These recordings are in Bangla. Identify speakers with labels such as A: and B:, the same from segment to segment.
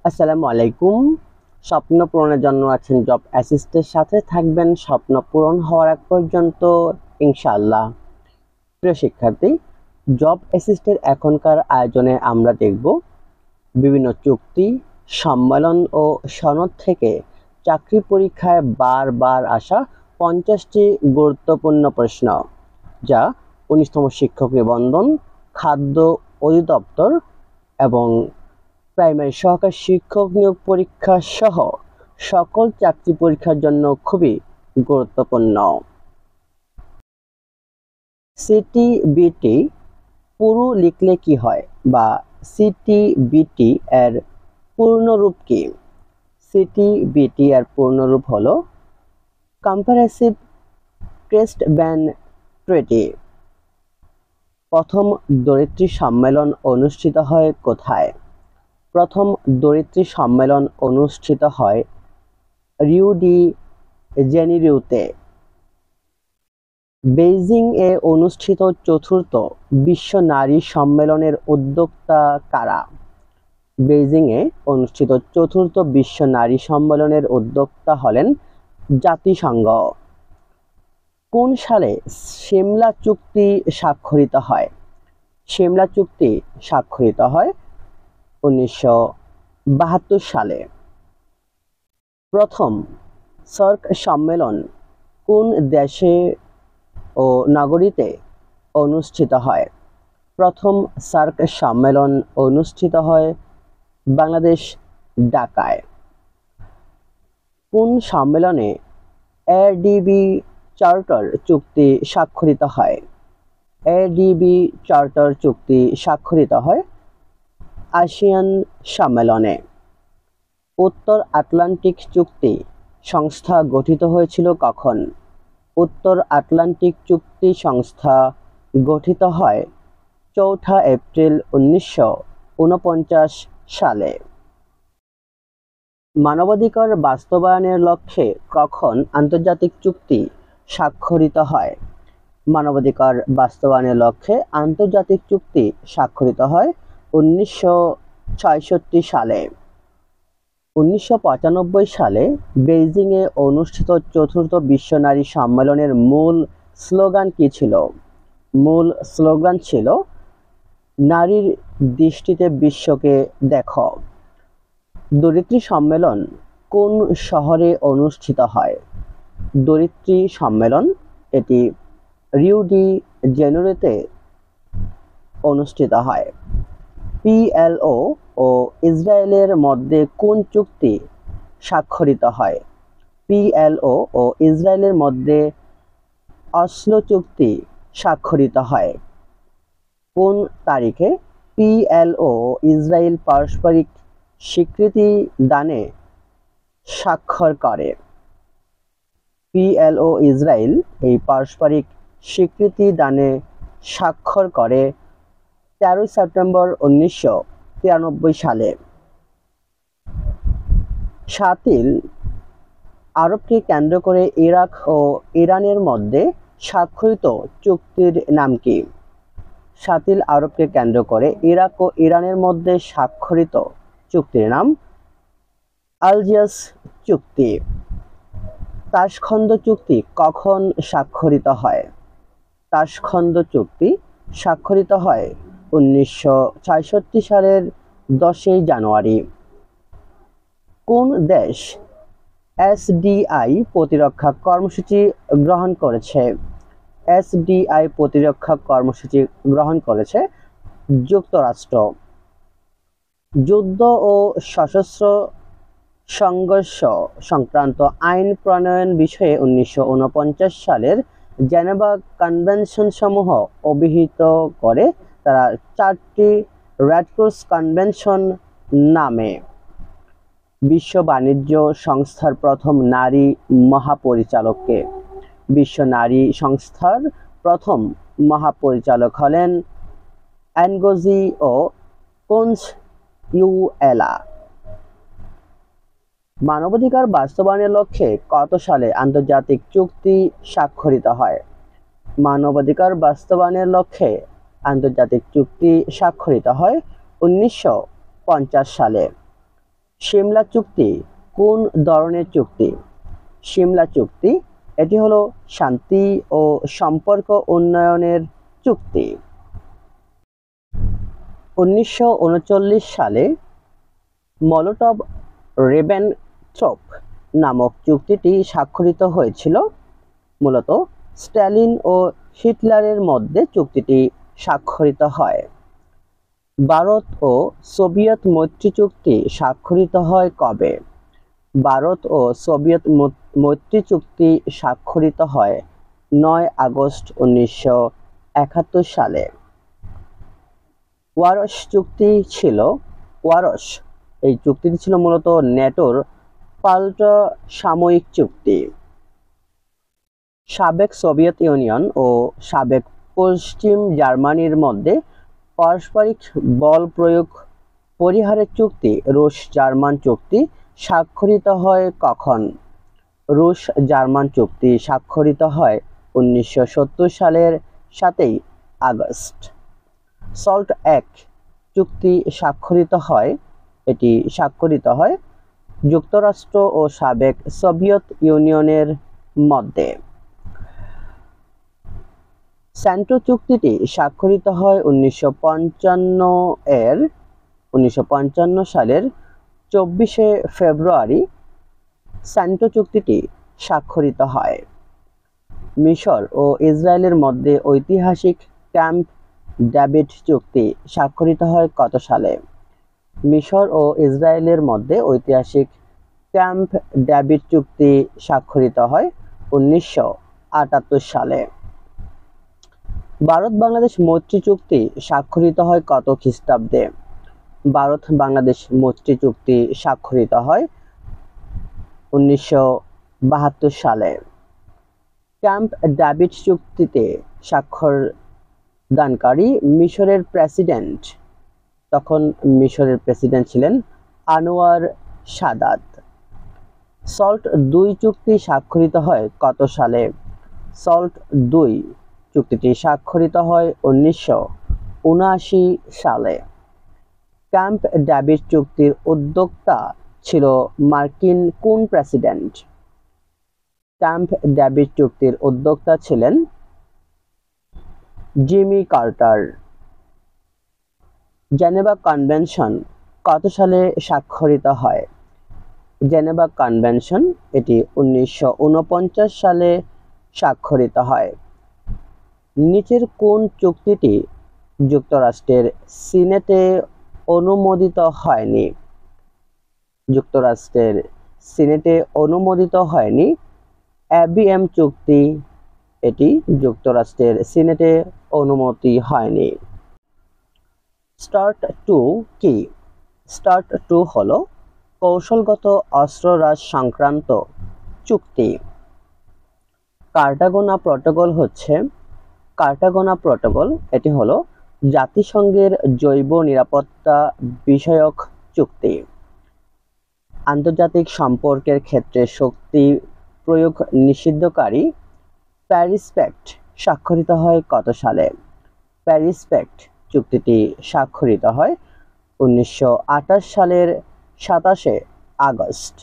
A: আসসালামু আলাইকুম। স্বপ্ন পূরণের জন্য আছেন জব অ্যাসিস্টের সাথে থাকবেন স্বপ্ন পূরণ হওয়ার আগ পর্যন্ত ইনশাআল্লাহ। প্রিয় শিক্ষার্থী, জব অ্যাসিস্টের এখনকার আয়োজনে আমরা দেখব বিভিন্ন চুক্তি, সম্মেলন ও সনদ থেকে চাকরি পরীক্ষায় বারবার আসা 50টি গুরুত্বপূর্ণ প্রশ্ন, যা 19তম শিক্ষক নিবন্ধন, খাদ্য অধিদপ্তর এবং প্রাইমারি সহকারী শিক্ষক নিয়োগ পরীক্ষা সহ সকল চাকরি পরীক্ষার জন্য খুবই গুরুত্বপূর্ণ। সিটিবিটি পুরো লিখলে কি হয় বা সিটিবিটি এর পূর্ণরূপ কি? সিটিবিটি এর পূর্ণরূপ হলো কম্পারেসিভ টেস্ট ব্যান ট্রিটি। প্রথম ধরিত্রী সম্মেলন অনুষ্ঠিত হয় কোথায়? প্রথম ধরিত্রী সম্মেলন অনুষ্ঠিত হয় রিও ডি জেনিরোতে। বেইজিং এ অনুষ্ঠিত চতুর্থ বিশ্ব নারী সম্মেলনের উদ্যোক্তা কারা? বেইজিং এ অনুষ্ঠিত চতুর্থ বিশ্ব নারী সম্মেলনের উদ্যোক্তা হলেন জাতিসংঘ। কোন সালে সিমলা চুক্তি স্বাক্ষরিত হয়? সিমলা চুক্তি স্বাক্ষরিত হয় 1972 সালে। প্রথম সার্ক সম্মেলন কোন দেশে ও নগরীতে অনুষ্ঠিত হয়? প্রথম সার্ক সম্মেলন অনুষ্ঠিত হয় বাংলাদেশ, ঢাকায়। কোন সম্মেলনে এডিবি চার্টার চুক্তি স্বাক্ষরিত হয়? এডিবি চার্টার চুক্তি স্বাক্ষরিত হয় আসিয়ান সম্মেলনে। উত্তর আটলান্টিক চুক্তি সংস্থা গঠিত হয়েছিল কখন? উত্তর আটলান্টিক চুক্তি সংস্থা গঠিত হয় 4 এপ্রিল 1949 সালে। মানবাধিকার বাস্তবায়নের লক্ষ্যে কখন আন্তর্জাতিক চুক্তি স্বাক্ষরিত হয়? মানবাধিকার বাস্তবায়নের লক্ষ্যে আন্তর্জাতিক চুক্তি স্বাক্ষরিত হয় 1966 সালে। 1995 সালে বেইজিংয়ে অনুষ্ঠিত চতুর্থ বিশ্ব নারী সম্মেলনের মূল স্লোগান কী ছিল? মূল স্লোগান ছিল নারীর দৃষ্টিতে বিশ্বকে দেখো। ধরিত্রী সম্মেলন কোন শহরে অনুষ্ঠিত হয়? ধরিত্রী সম্মেলন এটি রিও ডি জেনিরোতে অনুষ্ঠিত হয়। পিএলও ও ইসরায়েলের মধ্যে কোন চুক্তি স্বাক্ষরিত হয়? পিএলও ও ইসরায়েলের মধ্যে অসলো চুক্তি স্বাক্ষরিত হয়। কোন তারিখে পিএলও ও ইসরায়েল পারস্পরিক স্বীকৃতি দানে স্বাক্ষর করে? পিএলও ইসরায়েল এই পারস্পরিক স্বীকৃতি দানে স্বাক্ষর করে 13 সেপ্টেম্বর 1993 সালে। শাতিল আরবকে কেন্দ্র করে ইরাক ও ইরানের মধ্যে স্বাক্ষরিত চুক্তির নাম কি? শাতিল আরবকে কেন্দ্র করে ইরাক ও ইরানের মধ্যে স্বাক্ষরিত চুক্তির নাম আলজিয়ার্স চুক্তি। তাশখন্দ চুক্তি কখন স্বাক্ষরিত হয়? তাশখন্দ চুক্তি স্বাক্ষরিত হয় 1966 সালের 10 জানুয়ারি। কোন দেশ এসডিআই প্রতিরক্ষা কর্মসূচি গ্রহণ করেছে? এসডিআই প্রতিরক্ষা কর্মসূচি গ্রহণ করেছে যুক্তরাষ্ট্র। যুদ্ধ ও সশস্ত্র সংঘর্ষ সংক্রান্ত আইন প্রণয়ন বিষয়ে 1949 সালের জেনেভা কনভেনশন সমূহ অভিহিত করে তারা 4টি রেডক্রস কনভেনশন নামে। বিশ্ব বাণিজ্য সংস্থার প্রথম নারী মহাপরিচালককে? বিশ্ব নারী সংস্থার প্রথম মহাপরিচালক হলেন এনগোজি ও কোনস-ইউয়েলা। মানবাধিকার বাস্তবায়নের লক্ষ্যে কত সালে আন্তর্জাতিক চুক্তি স্বাক্ষরিত হয়? মানবাধিকার বাস্তবায়নের লক্ষ্যে আন্তর্জাতিক চুক্তি স্বাক্ষরিত হয় 1950 সালে। সিমলা চুক্তি কোন ধরনের চুক্তি? সিমলা চুক্তি এটি হলো শান্তি ও সম্পর্ক উন্নয়নের চুক্তি। 1939 সালে মলোটভ রিবেনট্রপ নামক চুক্তিটি স্বাক্ষরিত হয়েছিল। মূলত স্ট্যালিন ও হিটলারের মধ্যে চুক্তিটি স্বাক্ষরিত হয়। ভারত ও সোভিয়েত মৈত্রী চুক্তি স্বাক্ষরিত হয় কবে? ভারত ও সোভিয়েত মৈত্রী চুক্তি স্বাক্ষরিত হয় 9 আগস্ট 1971 সালে। ওয়ারশ চুক্তি ছিল এই চুক্তিটি ছিল মূলত ন্যাটোর পাল্টা সাময়িক চুক্তি। সাবেক সোভিয়েত ইউনিয়ন ও সাবেক পশ্চিম জার্মানির মধ্যে পারস্পরিক বল প্রয়োগ পরিহারের চুক্তি রুশ জার্মান চুক্তি স্বাক্ষরিত হয় কখন? রুশ জার্মান চুক্তি স্বাক্ষরিত হয় 1970 সালের 7 আগস্ট। সল্ট অ্যাক্ট চুক্তি স্বাক্ষরিত হয় যুক্তরাষ্ট্র ও সাবেক সোভিয়েত ইউনিয়নের মধ্যে। স্যান্টো চুক্তিটি স্বাক্ষরিত হয় 1955 সালের 24 ফেব্রুয়ারি। স্যান্টো চুক্তিটি স্বাক্ষরিত হয়। মিশর ও ইসরায়েলের মধ্যে ঐতিহাসিক ক্যাম্প ডেভিড চুক্তি স্বাক্ষরিত হয় কত সালে? মিশর ও ইসরায়েলের মধ্যে ঐতিহাসিক ক্যাম্প ডেভিড চুক্তি স্বাক্ষরিত হয় 1978 সালে। ভারত বাংলাদেশ মৈত্রী চুক্তি স্বাক্ষরিত হয় কত খ্রিস্টাব্দে? ভারত বাংলাদেশ মৈত্রী চুক্তি স্বাক্ষরিত হয় 1972 সালে। ক্যাম্প ডেভিড চুক্তিতে স্বাক্ষর দানকারী মিশরের প্রেসিডেন্ট, তখন মিশরের প্রেসিডেন্ট ছিলেন আনোয়ার সাদাত। সল্ট 2 চুক্তি স্বাক্ষরিত হয় কত সালে? সল্ট 2 চুক্তিটি স্বাক্ষরিত হয় 1979 সালে। ক্যাম্প ডেভিড চুক্তির উদ্যোক্তা ছিল মার্কিন কোন প্রেসিডেন্ট? ক্যাম্প ডেভিড চুক্তির উদ্যোক্তা ছিলেন জিমি কার্টার। জেনেভা কনভেনশন কত সালে স্বাক্ষরিত হয়? জেনেভা কনভেনশন এটি 1949 সালে স্বাক্ষরিত হয়। নিচের কোন চুক্তিটি যুক্তরাষ্ট্রের সিনেটে অনুমোদিত হয়নি? যুক্তরাষ্ট্রের সিনেটে অনুমোদিত হয়নি। এবিএম চুক্তি এটি যুক্তরাষ্ট্রের সিনেটে অনুমতি হয়নি। স্টার্ট 2 কি? স্টার্ট 2 হলো কৌশলগত অস্ত্ররাজ সংক্রান্ত চুক্তি। কার্টাগোনা প্রটোকল এটি হলো জাতিসংঘের জৈব নিরাপত্তা বিষয়ক চুক্তি। আন্তর্জাতিক সম্পর্কের ক্ষেত্রে শক্তি প্রয়োগ নিষিদ্ধকারী প্যারিস প্যাক্ট স্বাক্ষরিত হয় কত সালে? প্যারিস প্যাক্ট চুক্তিটি স্বাক্ষরিত হয় 1928 সালের 27 আগস্ট।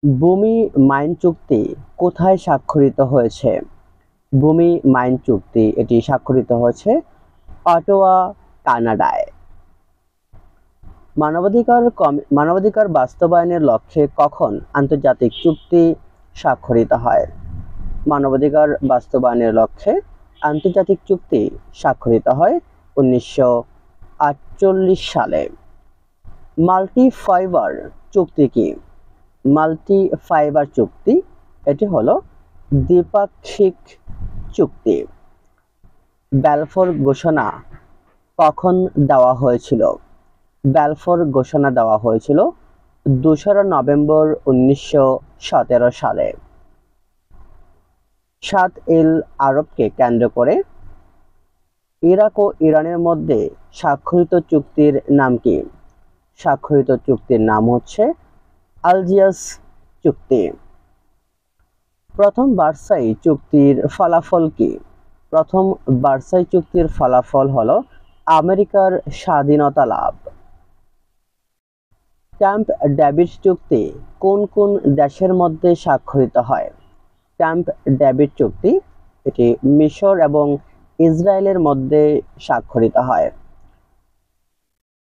A: ভূমি মাইন চুক্তি কোথায় স্বাক্ষরিত হয়েছে? ভূমি মাইন চুক্তি এটি স্বাক্ষরিত হয়েছে অটোয়া, কানাডায়। মানবাধিকার বাস্তবায়নের লক্ষ্যে কখন আন্তর্জাতিক চুক্তি স্বাক্ষরিত হয়? মানবাধিকার বাস্তবায়নের লক্ষ্যে আন্তর্জাতিক চুক্তি স্বাক্ষরিত হয় 1948 সালে। মাল্টি ফাইবার চুক্তি কি? মাল্টি ফাইবার চুক্তি এটি হলো দ্বিপাক্ষিক চুক্তি। ব্যালফোর ঘোষণা কখন দেওয়া হয়েছিল? ব্যালফোর ঘোষণা দেওয়া হয়েছিল 2 নভেম্বর 1917 সালে। 7 ইল আরবকে কেন্দ্র করে ইরাক ও ইরানের মধ্যে স্বাক্ষরিত চুক্তির নাম কি? স্বাক্ষরিত চুক্তির নাম হচ্ছে আলজিয়ার্স চুক্তি। প্রথম ভার্সাই চুক্তির ফলাফল কি? প্রথম ভার্সাই চুক্তির ফলাফল হলো আমেরিকার স্বাধীনতা লাভ। ক্যাম্প ডেভিড চুক্তি কোন কোন দেশের মধ্যে স্বাক্ষরিত হয়? ক্যাম্প ডেভিড চুক্তি এটি মিশর এবং ইসরায়েলের মধ্যে স্বাক্ষরিত হয়।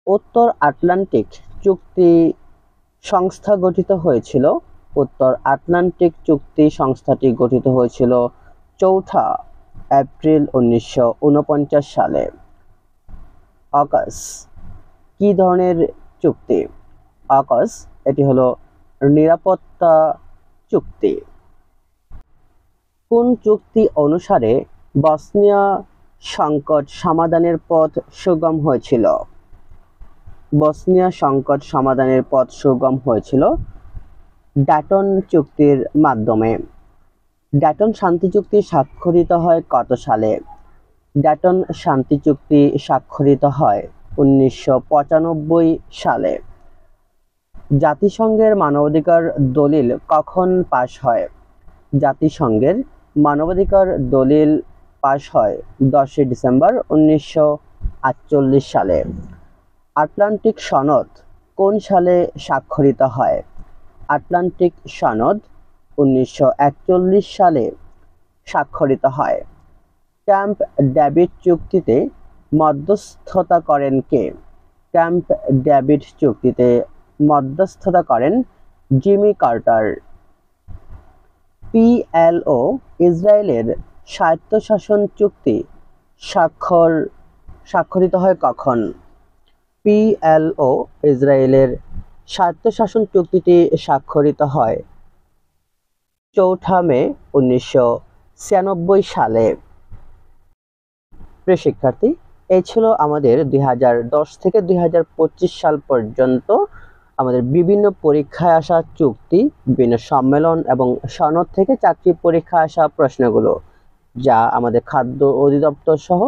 A: উত্তর আটলান্টিক চুক্তি সংস্থা গঠিত হয়েছিল। উত্তর আটলান্টিক চুক্তি সংস্থাটি গঠিত হয়েছিল 4 এপ্রিল 1949 সালে। অকাস কি ধরনের চুক্তি? অকাস এটি হলো নিরাপত্তা চুক্তি। কোন চুক্তি অনুসারে বসনিয়া সংকট সমাধানের পথ সুগম হয়েছিল? বসনিয়া সংকট সমাধানের পথ সুগম হয়েছিল ড্যাটন চুক্তির মাধ্যমে। ড্যাটন শান্তি চুক্তি স্বাক্ষরিত হয় কত সালে? ড্যাটন শান্তি চুক্তি স্বাক্ষরিত হয় 1995 সালে। জাতিসংঘের মানবাধিকার দলিল কখন পাশ হয়? জাতিসংঘের মানবাধিকার দলিল পাশ হয় 10 ডিসেম্বর 1948 সালে। আটলান্টিক সনদ কোন সালে স্বাক্ষরিত হয়? আটলান্টিক সনদ 1941 সালে স্বাক্ষরিত হয়। ক্যাম্প ডেভিড চুক্তিতে মধ্যস্থতা করেন কে? ক্যাম্প ডেভিড চুক্তিতে মধ্যস্থতা করেন জিমি কার্টার। পিএলও ইসরায়েলের স্বায়ত্তশাসন চুক্তি স্বাক্ষরিত হয় কখন? পিএলও ইসরায়েলের স্বায়ত্তশাসন চুক্তিটি স্বাক্ষরিত হয় 4 মে 1996 সালে। প্রিয় শিক্ষার্থী, এই ছিল আমাদের 2010 থেকে 2025 সাল পর্যন্ত আমাদের বিভিন্ন পরীক্ষায় আসা চুক্তি, বিভিন্ন সম্মেলন এবং সনদ থেকে চাকরি পরীক্ষায় আসা প্রশ্নগুলো, যা আমাদের খাদ্য অধিদপ্তর সহ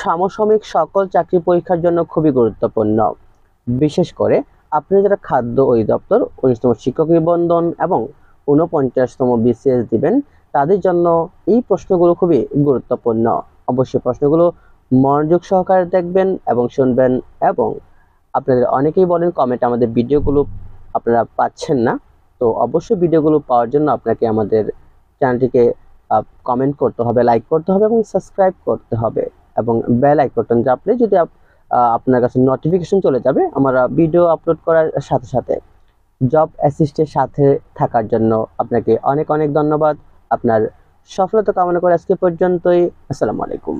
A: সমসাময়িক সকল চাকরি পরীক্ষার জন্য খুবই গুরুত্বপূর্ণ। বিশেষ করে আপনি যারা খাদ্য অধিদপ্তর 19তম শিক্ষক নিবন্ধন এবং 49তম বিসিএস দিবেন, তাদের জন্য এই প্রশ্নগুলো খুবই গুরুত্বপূর্ণ। অবশ্যই প্রশ্নগুলো মনোযোগ সহকারে দেখবেন এবং শুনবেন। এবং আপনাদের অনেকেই বলেন কমেন্টে আমাদের ভিডিওগুলো আপনারা পাচ্ছেন না, তো অবশ্যই ভিডিওগুলো পাওয়ার জন্য আপনাকে আমাদের চ্যানেলটিকে কমেন্ট করতে হবে, লাইক করতে হবে এবং সাবস্ক্রাইব করতে হবে এবং বেল আইকনটা চাপলে যদি আপনার কাছে নোটিফিকেশন চলে যাবে আমরা ভিডিও আপলোড করার সাথে সাথে। জব অ্যাসিস্টের সাথে থাকার জন্য আপনাকে অনেক অনেক ধন্যবাদ। আপনার সফলতা কামনা করে আজকে পর্যন্তই। আসসালামু আলাইকুম।